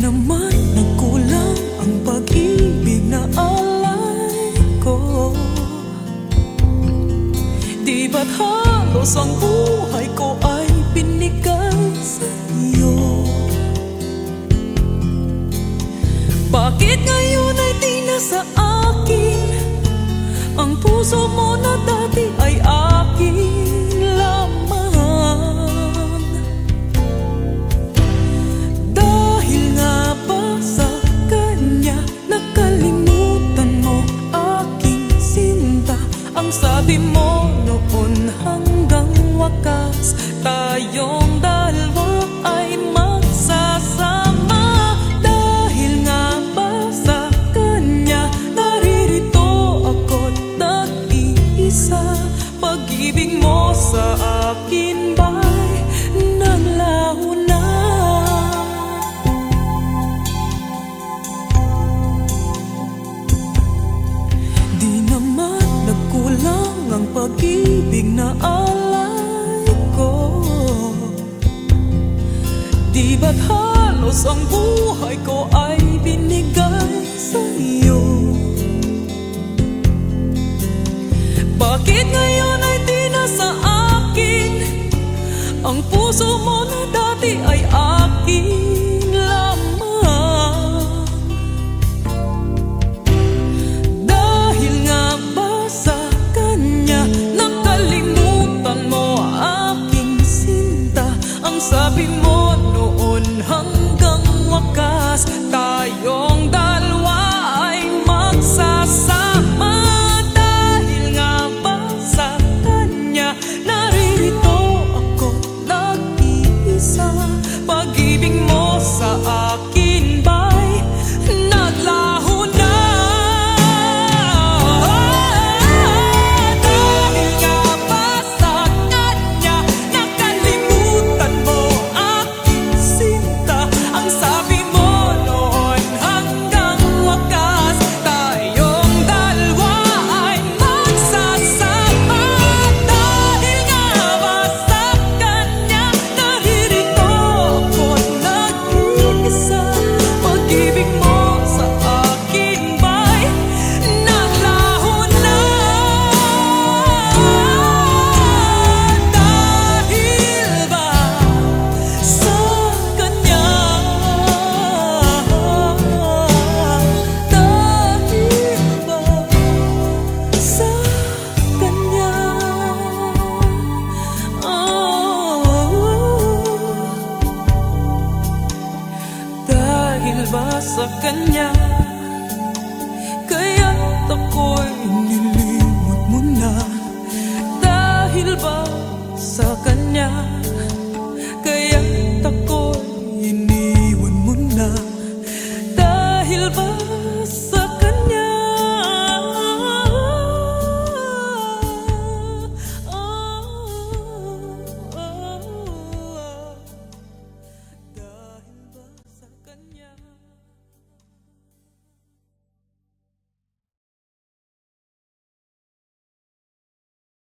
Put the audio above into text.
naman nagkulang ang pag-ibig na alay ko. Di ba't halos ang buhay ko ay binigay sa iyo? Bakit ngayon ay di na sa akin ang puso mo na dati ay akin lamang? Dahil nga ba sa kanya nakalimutan mo aking sinta? Ang sabi mo noon hanggang wakas tayong dalawa ay magsasama. Dahil nga ba sa kanya naririto ako't nag-iisa? Pag-ibig mo sa akin ba'y naglaho na? Di naman nagkulang ang pag-ibig na alay ko. Di ba't halos ang buhay ko ay binigay sa iyo? Bakit ngayon ay di na sa akin ang puso mo na dati ay akin lamang? Dahil nga ba sa kanya nakalimutan mo aking sinta? Ang sabi mo noon hanggang wakas tayong dalawa ay magsasama. Dahil nga ba sa kanya naririto ako nag-iisa? Pag-ibig mo sa akin ba'y naglaho na? Dahil nga ba sa kanya nakalimutan mo aking sinta? Ang sabi mo noon hanggang wakas tayong dalawa ay magsasama. Dahil nga ba sa kanya naririto ako't nag-iisa? Pag-ibig mo sa akin ba'y naglaho na? Dahil ba sa kanya? Dahil ba sa kanya? Dahil ba sa kanya kaya't ako'y nilimot mo na? Dahil ba sa kanya